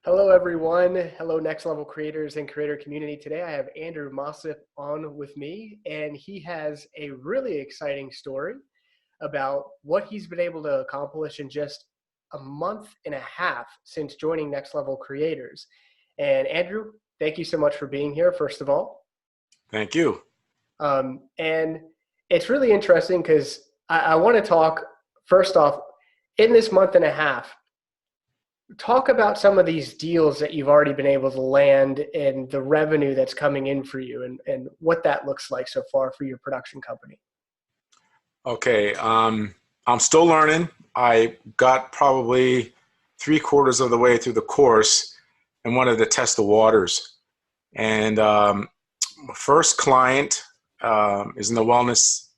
Hello, everyone. Hello, Next Level creators and creator community. Today, I have Andrew Mossip on with me, and he has a really exciting story about what he's been able to accomplish in just a month and a half since joining Next Level Creators. And Andrew, thank you so much for being here, first of all. Thank you. And it's really interesting because I want to talk, first off, in this month and a half, talk about some of these deals that you've already been able to land and the revenue that's coming in for you and what that looks like so far for your production company. Okay, I'm still learning. I got probably three-quarters of the way through the course and wanted to test the waters. And my first client is in the wellness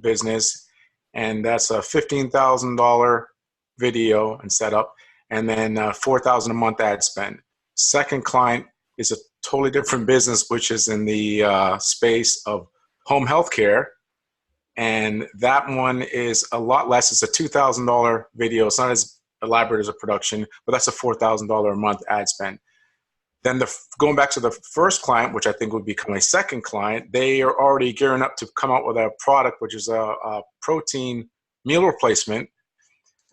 business, and that's a $15,000 video and setup, and then $4,000 a month ad spend. Second client is a totally different business, which is in the space of home health care. And that one is a lot less. It's a $2,000 video. It's not as elaborate as a production, but that's a $4,000 a month ad spend. Then going back to the first client, which I think would become a second client, they are already gearing up to come out with a product, which is a protein meal replacement,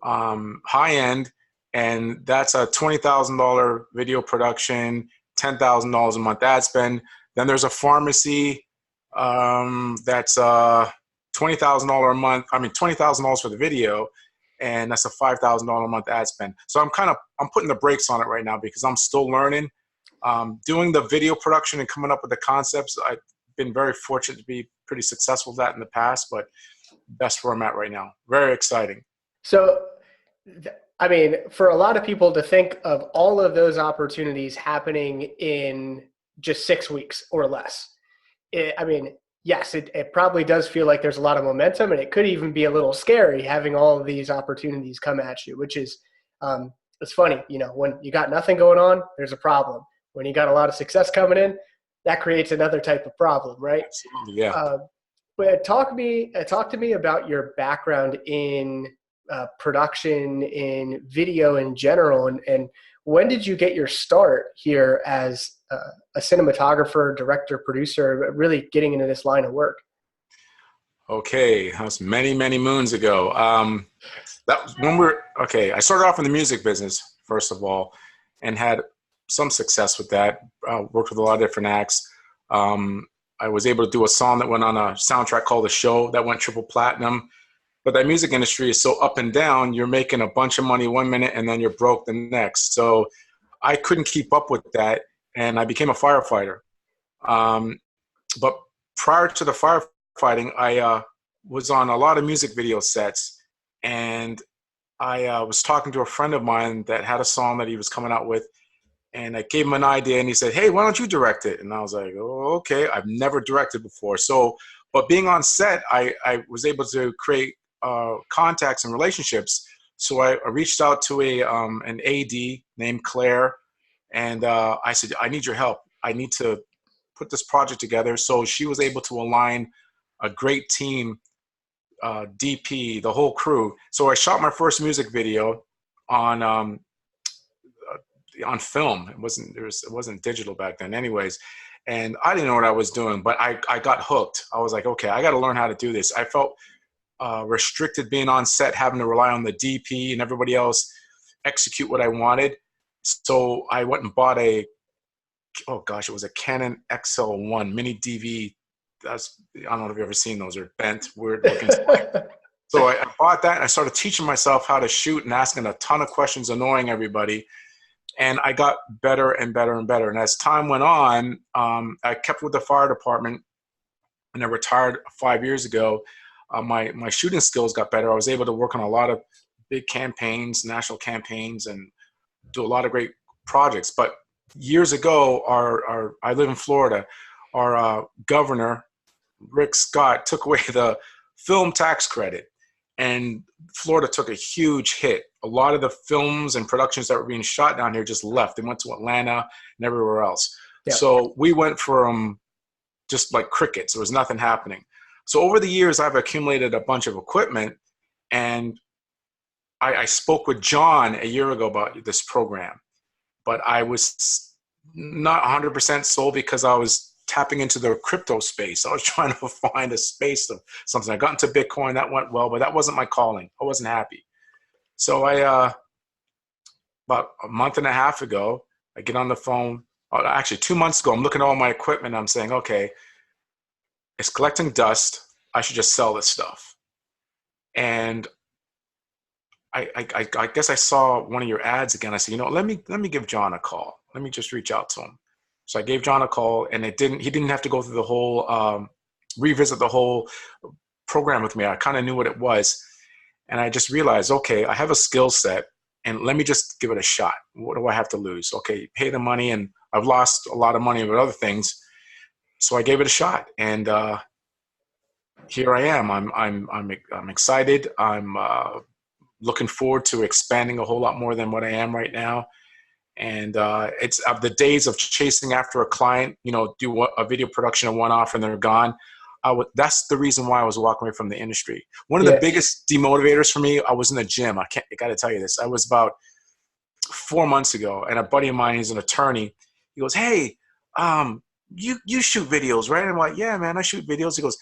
high end, and that's a $20,000 video production, $10,000 a month ad spend. Then there's a pharmacy that's $20,000 a month. I mean, $20,000 for the video, and that's a $5,000 a month ad spend. So I'm putting the brakes on it right now because I'm still learning. Doing the video production and coming up with the concepts, I've been very fortunate to be pretty successful with that in the past, but that's where I'm at right now. Very exciting. So, I mean, for a lot of people to think of all of those opportunities happening in just 6 weeks or less, yes, it probably does feel like there's a lot of momentum, and it could even be a little scary having all of these opportunities come at you, which is, it's funny, when you got nothing going on, there's a problem. When you got a lot of success coming in, that creates another type of problem, right? Absolutely, yeah. But talk to me about your background in production, in video in general, and when did you get your start here as a cinematographer, director, producer, really getting into this line of work? Okay, that was many, many moons ago. That was when I started off in the music business, first of all, and had some success with that. Worked with a lot of different acts. I was able to do a song that went on a soundtrack called The Show that went triple platinum. But that music industry is so up and down. You're making a bunch of money one minute and then you're broke the next. So I couldn't keep up with that, and I became a firefighter. But prior to the firefighting, I was on a lot of music video sets, and I was talking to a friend of mine that had a song that he was coming out with, and I gave him an idea, and he said, "Hey, why don't you direct it?" And I was like, "Oh, okay." I've never directed before. But being on set, I was able to create contacts and relationships. So I reached out to an AD named Claire, and I said, "I need your help. I need to put this project together." So she was able to align a great team, DP, the whole crew. So I shot my first music video on film. It wasn't digital back then, anyways. And I didn't know what I was doing, but I got hooked. I was like, okay, I got to learn how to do this. I felt restricted being on set, having to rely on the DP and everybody else execute what I wanted. So I went and bought it was a Canon XL1 mini DV. I don't know if you've ever seen those. They're bent, weird looking. So I bought that, and I started teaching myself how to shoot and asking a ton of questions, annoying everybody. And I got better and better and better. And as time went on, I kept with the fire department, and I retired 5 years ago. My shooting skills got better. I was able to work on a lot of big campaigns, national campaigns, and do a lot of great projects. But years ago, I live in Florida. Our governor, Rick Scott, took away the film tax credit, and Florida took a huge hit. A lot of the films and productions that were being shot down here just left. They went to Atlanta and everywhere else. Yeah. So we went from just like crickets. There was nothing happening. So over the years, I've accumulated a bunch of equipment, and I spoke with John a year ago about this program. but I was not 100% sold because I was tapping into the crypto space. I was trying to find a space of something. I got into Bitcoin, that went well, but that wasn't my calling. I wasn't happy. So about a month and a half ago, I get on the phone. Actually, 2 months ago, I'm looking at all my equipment. I'm saying, okay, it's collecting dust. I should just sell this stuff. And I guess I saw one of your ads again. I said, let me give John a call. Let me just reach out to him. So I gave John a call, and he didn't have to go through the whole revisit the whole program with me. I kind of knew what it was, and I just realized, okay, I have a skill set, and let me just give it a shot. What do I have to lose? Okay, pay the money, and I've lost a lot of money with other things, so I gave it a shot, and here I am. I'm excited. I'm looking forward to expanding a whole lot more than what I am right now. And it's of the days of chasing after a client, do a video production and one-off and they're gone. That's the reason why I was walking away from the industry. One of the biggest demotivators for me, I was in the gym. I got to tell you this. I was about 4 months ago, and a buddy of mine, he's an attorney. He goes, "Hey, you shoot videos, right?" And I'm like, "Yeah, man, I shoot videos." He goes,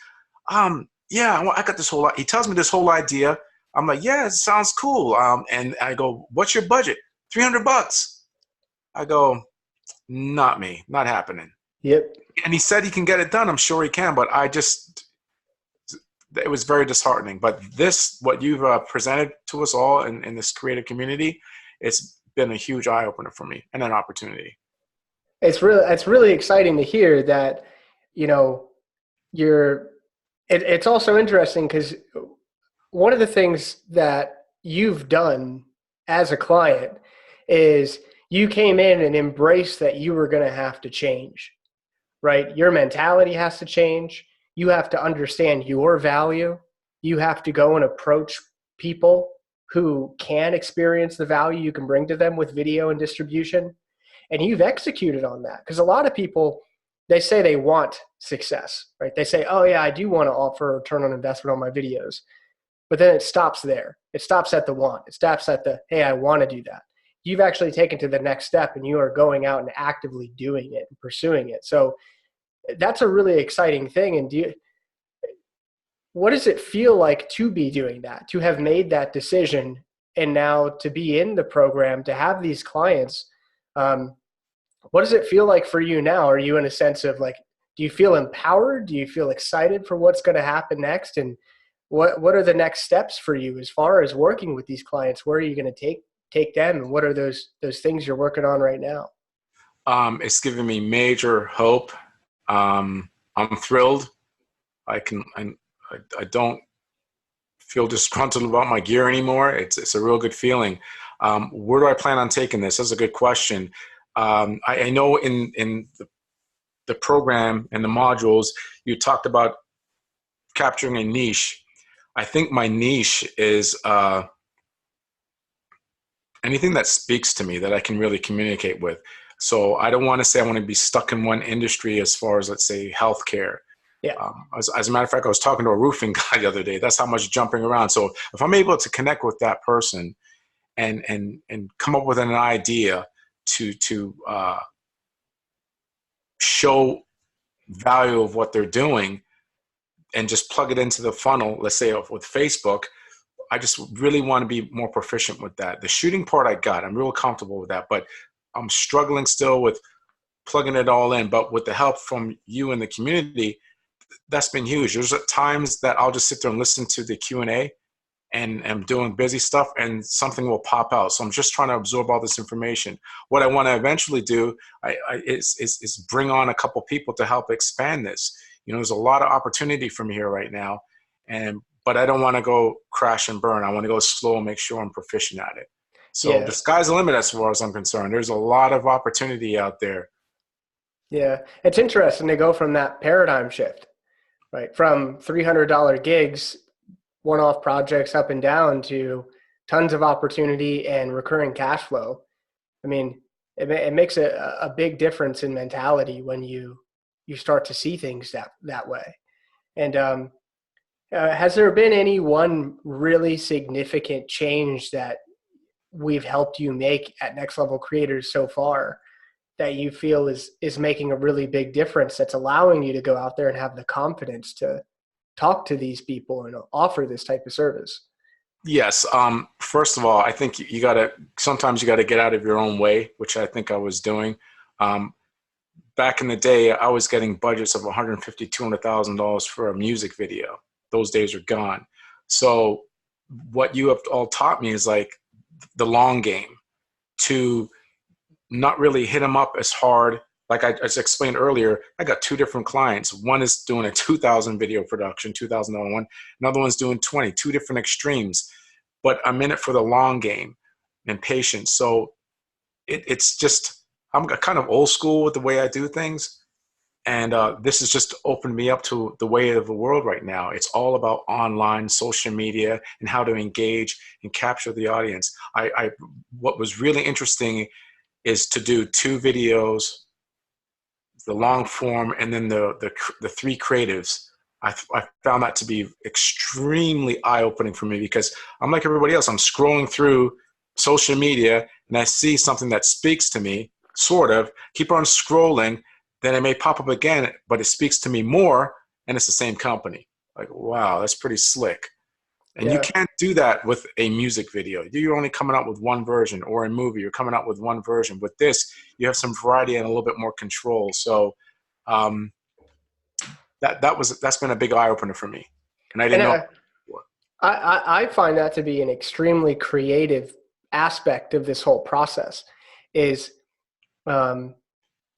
"Yeah, I got this whole." He tells me this whole idea. I'm like, "Yeah, it sounds cool." And I go, "What's your budget?" $300. I go, "Not me, not happening." Yep. And he said he can get it done. I'm sure he can, but it was very disheartening. But what you've presented to us all in this creative community, it's been a huge eye opener for me and an opportunity. It's really exciting to hear that, you know, it's also interesting because one of the things that you've done as a client is you came in and embraced that you were going to have to change, right? Your mentality has to change. You have to understand your value. You have to go and approach people who can experience the value you can bring to them with video and distribution. And you've executed on that, because a lot of people, they say they want success, right? They say, oh yeah, I do want to offer a return on investment on my videos. But then it stops there. It stops at the want. It stops at the, hey, I want to do that. You've actually taken to the next step, and you are going out and actively doing it and pursuing it. So that's a really exciting thing. And what does it feel like to be doing that, to have made that decision, and now to be in the program, to have these clients? What does it feel like for you now? Are you in a sense of like, do you feel empowered? Do you feel excited for what's going to happen next? And what are the next steps for you as far as working with these clients? Where are you going to take them? And what are those things you're working on right now? It's given me major hope. I'm thrilled. I don't feel disgruntled about my gear anymore. It's a real good feeling. Where do I plan on taking this? That's a good question. I know in the program and the modules, you talked about capturing a niche. I think my niche is anything that speaks to me that I can really communicate with. So I don't want to say I want to be stuck in one industry as far as, let's say, healthcare. Yeah. As a matter of fact, I was talking to a roofing guy the other day. That's how much jumping around. So if I'm able to connect with that person and come up with an idea to show value of what they're doing and just plug it into the funnel, let's say with Facebook, I just really want to be more proficient with that. The shooting part I'm real comfortable with that, but I'm struggling still with plugging it all in. But with the help from you and the community, that's been huge. There's times that I'll just sit there and listen to the Q&A and I'm doing busy stuff and something will pop out. So I'm just trying to absorb all this information. What I want to eventually do is bring on a couple people to help expand this. There's a lot of opportunity for me here right now, but I don't want to go crash and burn. I want to go slow and make sure I'm proficient at it. So the sky's the limit as far as I'm concerned. There's a lot of opportunity out there. Yeah. It's interesting to go from that paradigm shift, right? From $300 gigs, one-off projects up and down, to tons of opportunity and recurring cash flow. I mean, it makes a big difference in mentality when you start to see things that way. And has there been any one really significant change that we've helped you make at Next Level Creators so far that you feel is making a really big difference, that's allowing you to go out there and have the confidence to talk to these people and offer this type of service? Yes. First of all, I think sometimes you gotta get out of your own way, which I think I was doing. Um, Back in the day, I was getting budgets of $150,000, $200,000 for a music video. Those days are gone. So what you have all taught me is like the long game, to not really hit them up as hard. Like I just explained earlier, I got two different clients. One is doing a 2,000 video production, $2,000 one. Another one's doing 20, two different extremes. But I'm in it for the long game and patience. So it's just, I'm kind of old school with the way I do things. And this has just opened me up to the way of the world right now. It's all about online social media and how to engage and capture the audience. What was really interesting is to do two videos, the long form, and then the three creatives. I found that to be extremely eye-opening for me, because I'm like everybody else. I'm scrolling through social media and I see something that speaks to me, sort of, keep on scrolling, then it may pop up again, but it speaks to me more, and it's the same company. Like, wow, that's pretty slick. And you Yeah. can't do that with a music video. You're only coming out with one version, or a movie, you're coming out with one version. With this, you have some variety and a little bit more control. So um, that's been a big eye opener for me, and I didn't And know. I find that to be an extremely creative aspect of this whole process, is um,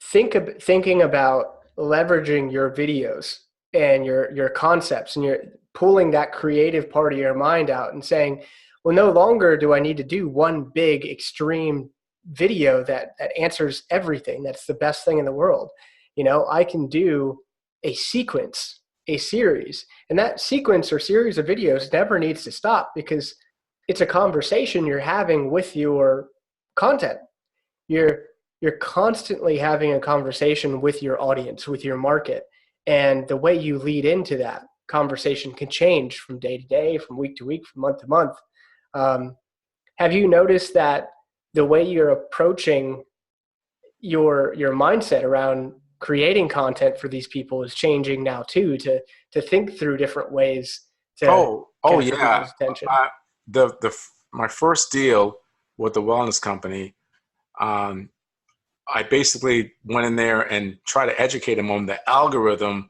thinking about leveraging your videos and your concepts, and you're pulling that creative part of your mind out and saying, well, no longer do I need to do one big extreme video that answers everything, that's the best thing in the world. I can do a sequence, a series, and that sequence or series of videos never needs to stop, because it's a conversation you're having with your content. You're constantly having a conversation with your audience, with your market, and the way you lead into that conversation can change from day to day, from week to week, from month to month. um, have you noticed that the way you're approaching your mindset around creating content for these people is changing now too, to think through different ways to Oh capture yeah. people's attention? My first deal with the wellness company, um, I basically went in there and tried to educate them on the algorithm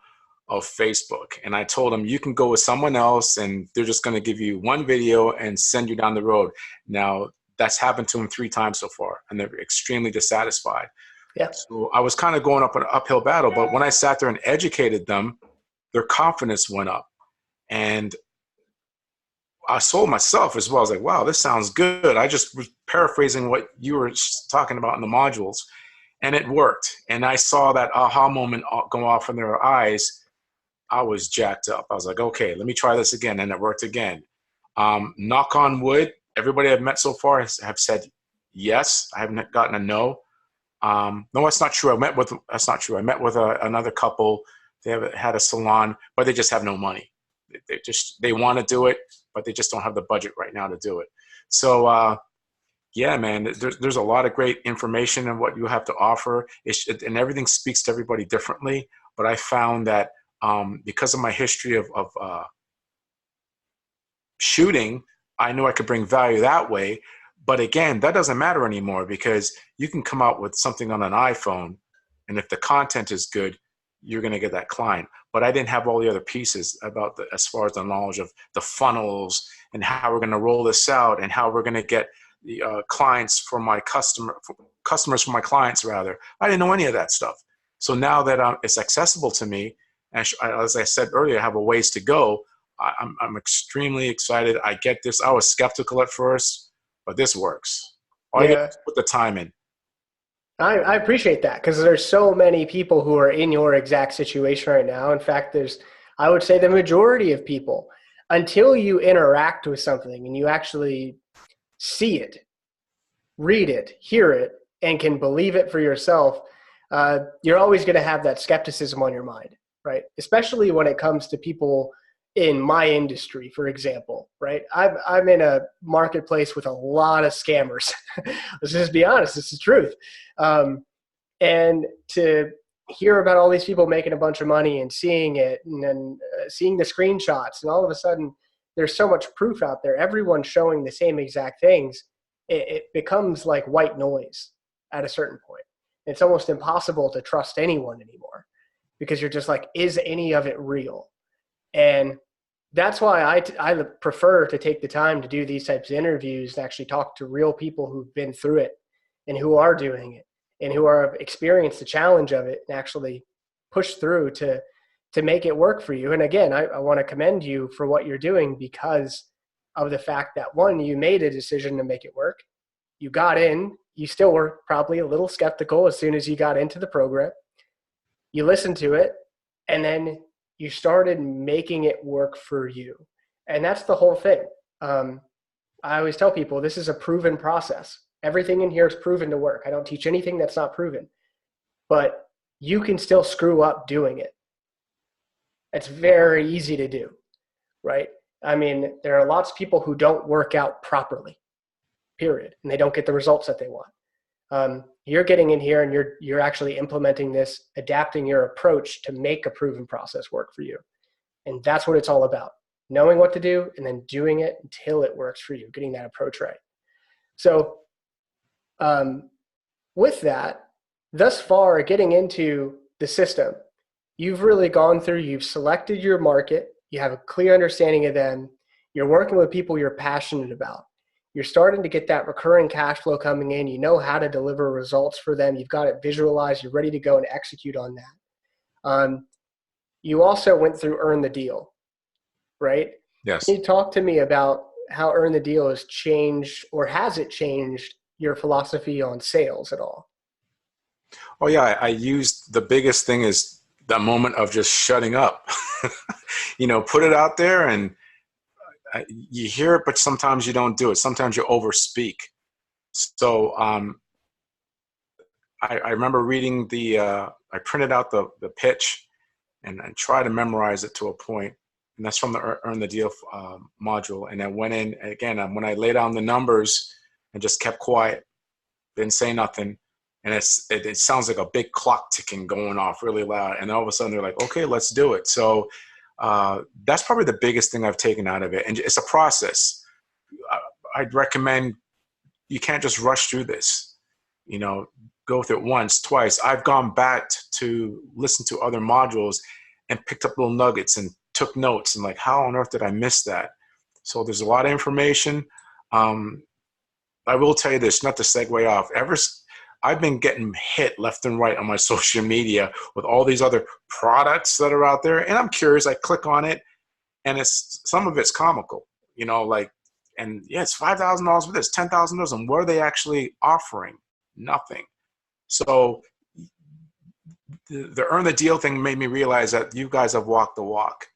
of Facebook. And I told them, you can go with someone else and they're just going to give you one video and send you down the road. Now, that's happened to them 3 times so far, and they're extremely dissatisfied. Yeah. So I was kind of going up an uphill battle, but when I sat there and educated them, their confidence went up. And I sold myself as well. I was like, wow, this sounds good. I just was paraphrasing what you were talking about in the modules, and it worked. And I saw that aha moment go off in their eyes. I was jacked up. I was like, okay, let me try this again. And it worked again. Knock on wood, everybody I've met so far have said yes. I haven't gotten a no. No, that's not true. That's not true. I met with another couple. They had a salon, but they just have no money. They want to do it, but they just don't have the budget right now to do it. So yeah, man, there's a lot of great information in what you have to offer, and everything speaks to everybody differently. But I found that because of my history of shooting, I knew I could bring value that way. But again, that doesn't matter anymore, because you can come out with something on an iPhone, and if the content is good, you're going to get that client. But I didn't have all the other pieces about as far as the knowledge of the funnels and how we're going to roll this out, and how we're going to get the clients for my customers for my clients rather. I didn't know any of that stuff. So now that it's accessible to me, and as I said earlier, I have a ways to go. I'm extremely excited. I get this. I was skeptical at first, but this works. All you got Yeah. to put the time in. I appreciate that, because there's so many people who are in your exact situation right now. In fact, I would say the majority of people, until you interact with something and you actually see it, read it, hear it, and can believe it for yourself, you're always going to have that skepticism on your mind, right? Especially when it comes to people in my industry, for example, right? I'm in a marketplace with a lot of scammers. Let's just be honest. This is truth. And to hear about all these people making a bunch of money and seeing it, and then seeing the screenshots, and all of a sudden there's so much proof out there, everyone's showing the same exact things, it becomes like white noise at a certain point. It's almost impossible to trust anyone anymore, because you're just like, is any of it real? And that's why I prefer to take the time to do these types of interviews and actually talk to real people who've been through it and who are doing it and who are experienced the challenge of it and actually push through to make it work for you. And again, I want to commend you for what you're doing, because of the fact that, one, you made a decision to make it work. You got in. You still were probably a little skeptical as soon as you got into the program. You listened to it, and then you started making it work for you. And that's the whole thing. I always tell people, this is a proven process. Everything in here is proven to work. I don't teach anything that's not proven. But you can still screw up doing it. It's very easy to do, right? I mean, there are lots of people who don't work out properly, period, and they don't get the results that they want. You're getting in here and you're actually implementing this, adapting your approach to make a proven process work for you. And that's what it's all about. Knowing what to do and then doing it until it works for you, getting that approach right. So with that, thus far, getting into the system, you've really gone through, you've selected your market, you have a clear understanding of them, you're working with people you're passionate about. You're starting to get that recurring cash flow coming in. You know how to deliver results for them. You've got it visualized. You're ready to go and execute on that. You also went through Earn the Deal, right? Yes. Can you talk to me about how Earn the Deal has changed, or has it changed your philosophy on sales at all? Oh yeah, I used, the biggest thing is the moment of just shutting up. Put it out there, and you hear it, but sometimes you don't do it. Sometimes you overspeak. So I remember reading I printed out the pitch and I tried to memorize it to a point. And that's from the Earn the Deal module. And I went in, again, when I laid down the numbers and just kept quiet, didn't say nothing. And it sounds like a big clock ticking going off really loud. And all of a sudden they're like, okay, let's do it. So that's probably the biggest thing I've taken out of it. And it's a process. I'd recommend, you can't just rush through this, go with it once, twice. I've gone back to listen to other modules and picked up little nuggets and took notes, and like, how on earth did I miss that? So there's a lot of information. I will tell you this, not to segue off, I've been getting hit left and right on my social media with all these other products that are out there. And I'm curious, I click on it, and some of it's comical, and yeah, it's $5,000 for this, $10,000. And what are they actually offering? Nothing. So the Earn the Deal thing made me realize that you guys have walked the walk,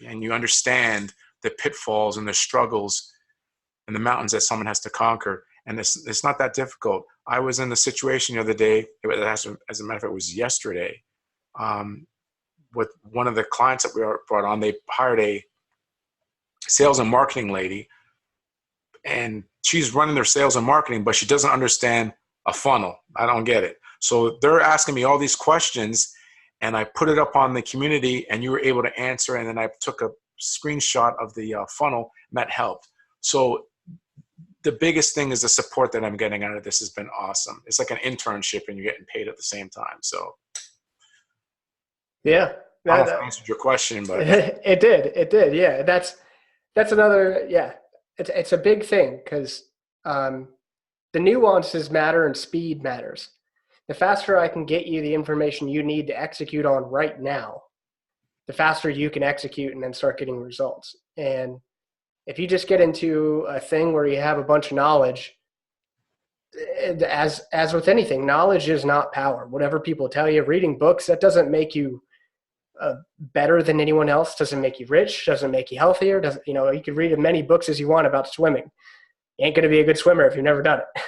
and you understand the pitfalls and the struggles and the mountains that someone has to conquer. And it's not that difficult. I was in the situation the other day, as a matter of fact, it was yesterday, with one of the clients that we brought on. They hired a sales and marketing lady, and she's running their sales and marketing, but she doesn't understand a funnel. I don't get it. So they're asking me all these questions, and I put it up on the community, and you were able to answer. And then I took a screenshot of the funnel, and that helped. So the biggest thing is the support that I'm getting out of this has been awesome. It's like an internship, and you're getting paid at the same time. So yeah, I don't know if I answered your question, but it did. Yeah. That's another, yeah, it's a big thing, because the nuances matter and speed matters. The faster I can get you the information you need to execute on right now, the faster you can execute and then start getting results. And if you just get into a thing where you have a bunch of knowledge, as with anything, knowledge is not power. Whatever people tell you, reading books, that doesn't make you better than anyone else, doesn't make you rich, doesn't make you healthier. You can read as many books as you want about swimming. You ain't going to be a good swimmer if you've never done it.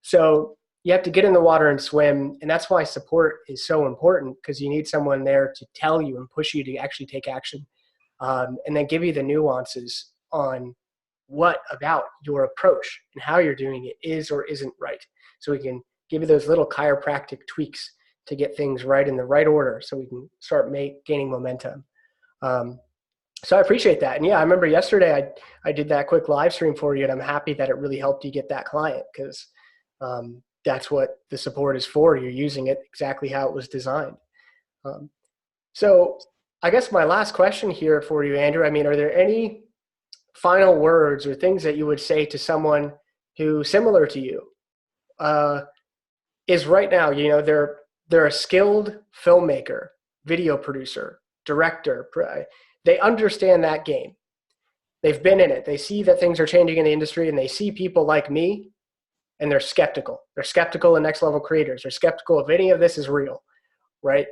So you have to get in the water and swim. And that's why support is so important, because you need someone there to tell you and push you to actually take action and then give you the nuances on what about your approach and how you're doing it is or isn't right. So we can give you those little chiropractic tweaks to get things right in the right order so we can start gaining momentum. Um, so I appreciate that. And yeah, I remember yesterday I did that quick live stream for you, and I'm happy that it really helped you get that client, because that's what the support is for. You're using it exactly how it was designed. Um, so I guess my last question here for you, Andrew, I mean, are there any final words or things that you would say to someone who, similar to you, uh, is right now, they're a skilled filmmaker, video producer, director. They understand that game. They've been in it. They see that things are changing in the industry, and they see people like me, and they're skeptical. They're skeptical of next level creators. They're skeptical if any of this is real, right?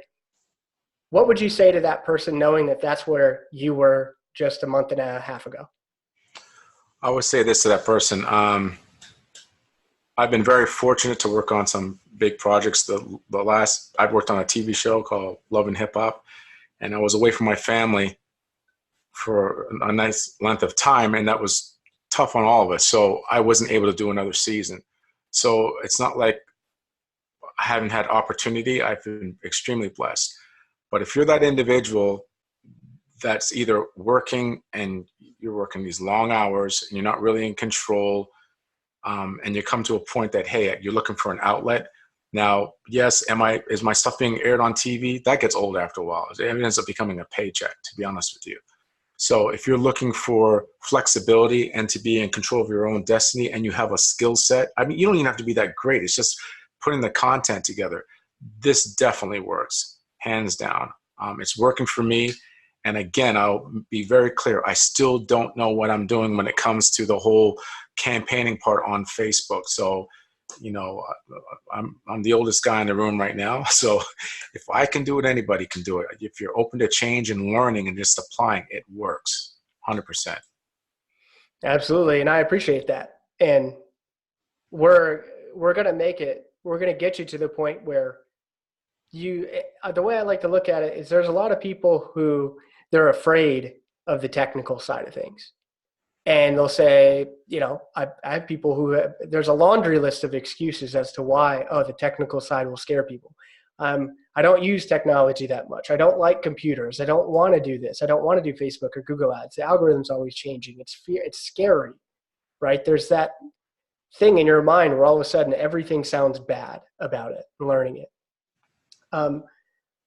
What would you say to that person, knowing that that's where you were just a month and a half ago? I would say this to that person. I've been very fortunate to work on some big projects. I've worked on a TV show called Love and Hip Hop, and I was away from my family for a nice length of time, and that was tough on all of us. So I wasn't able to do another season. So it's not like I haven't had opportunity. I've been extremely blessed. But if you're that individual that's either working and you're working these long hours and you're not really in control, and you come to a point that, hey, you're looking for an outlet. Now, yes, is my stuff being aired on TV? That gets old after a while. It ends up becoming a paycheck, to be honest with you. So if you're looking for flexibility and to be in control of your own destiny, and you have a skill set, I mean, you don't even have to be that great. It's just putting the content together. This definitely works, hands down. It's working for me. And again, I'll be very clear. I still don't know what I'm doing when it comes to the whole campaigning part on Facebook. So, I'm the oldest guy in the room right now. So if I can do it, anybody can do it. If you're open to change and learning and just applying, it works 100%. Absolutely. And I appreciate that. And we're going to make it, we're going to get you to the point where the way I like to look at it is there's a lot of people who they're afraid of the technical side of things. And they'll say, I have people there's a laundry list of excuses as to why, the technical side will scare people. I don't use technology that much. I don't like computers. I don't want to do this. I don't want to do Facebook or Google ads. The algorithm's always changing. It's scary, right? There's that thing in your mind where all of a sudden everything sounds bad about it and learning it.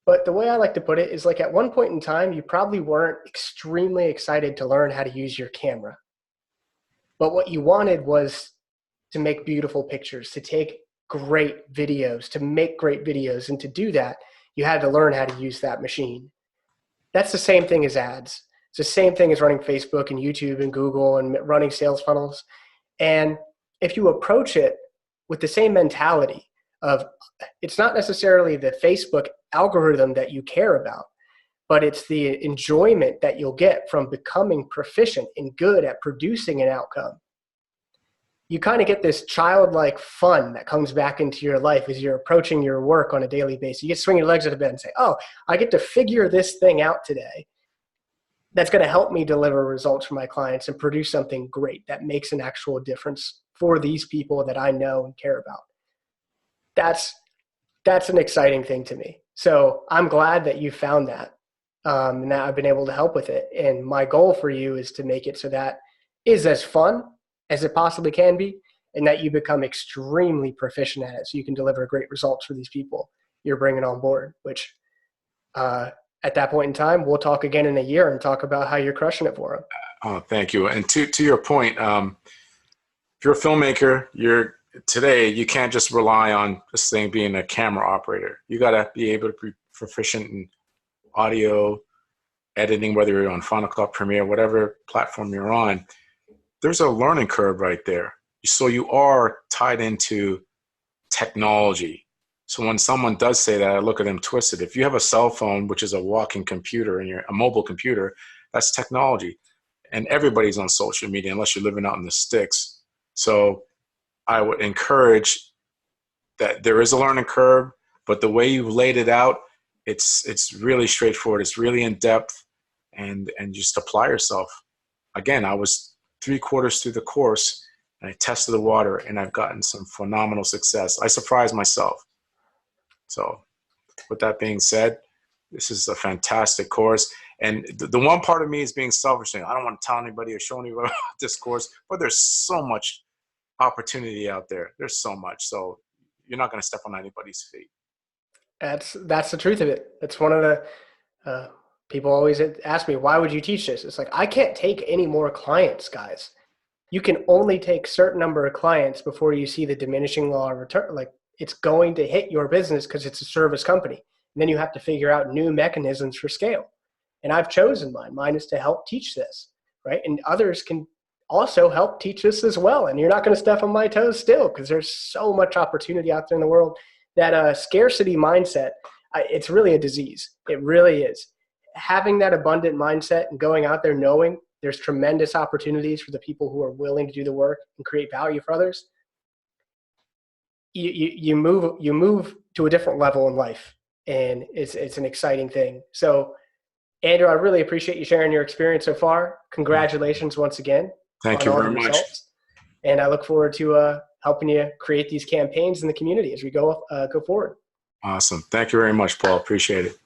But the way I like to put it is, like, at one point in time, you probably weren't extremely excited to learn how to use your camera. But what you wanted was to make beautiful pictures, to take great videos, to make great videos. And to do that, you had to learn how to use that machine. That's the same thing as ads. It's the same thing as running Facebook and YouTube and Google and running sales funnels. And if you approach it with the same mentality of, it's not necessarily the Facebook algorithm that you care about, but it's the enjoyment that you'll get from becoming proficient and good at producing an outcome. You kind of get this childlike fun that comes back into your life as you're approaching your work on a daily basis. You get to swing your legs out of bed and say, oh, I get to figure this thing out today that's going to help me deliver results for my clients and produce something great that makes an actual difference for these people that I know and care about. That's an exciting thing to me. So I'm glad that you found that. And that I've been able to help with it. And my goal for you is to make it so that is as fun as it possibly can be, and that you become extremely proficient at it so you can deliver great results for these people you're bringing on board, which at that point in time, we'll talk again in a year and talk about how you're crushing it for them. Oh, thank you. And to your point, if you're a filmmaker, today, you can't just rely on this thing being a camera operator. You got to be able to be proficient in audio editing, whether you're on Final Cut, Premiere, whatever platform you're on. There's a learning curve right there. So you are tied into technology. So when someone does say that, I look at them twisted. If you have a cell phone, which is a walking computer, and you're a mobile computer, that's technology. And everybody's on social media unless you're living out in the sticks. So I would encourage that there is a learning curve, but the way you've laid it out, it's really straightforward. It's really in depth, and just apply yourself. Again, I was 3/4 through the course and I tested the water and I've gotten some phenomenal success. I surprised myself. So with that being said, this is a fantastic course. And the one part of me is being selfish, saying, I don't want to tell anybody or show anybody about this course, but there's so much opportunity out there. There's so much. So you're not going to step on anybody's feet. That's the truth of it. It's one of the people always ask me, why would you teach this? It's like, I can't take any more clients, guys. You can only take certain number of clients before you see the diminishing law of return. Like, it's going to hit your business because it's a service company. And then you have to figure out new mechanisms for scale. And I've chosen mine. Mine is to help teach this, right? And others can also help teach this as well. And you're not going to step on my toes still, because there's so much opportunity out there in the world. That scarcity mindset, it's really a disease. It really is. Having that abundant mindset and going out there knowing there's tremendous opportunities for the people who are willing to do the work and create value for others, you move to a different level in life, and it's an exciting thing. So, Andrew, I really appreciate you sharing your experience so far. Congratulations once again Thank on you all very the much. results, and I look forward to helping you create these campaigns in the community as we go forward. Awesome. Thank you very much, Paul. Appreciate it.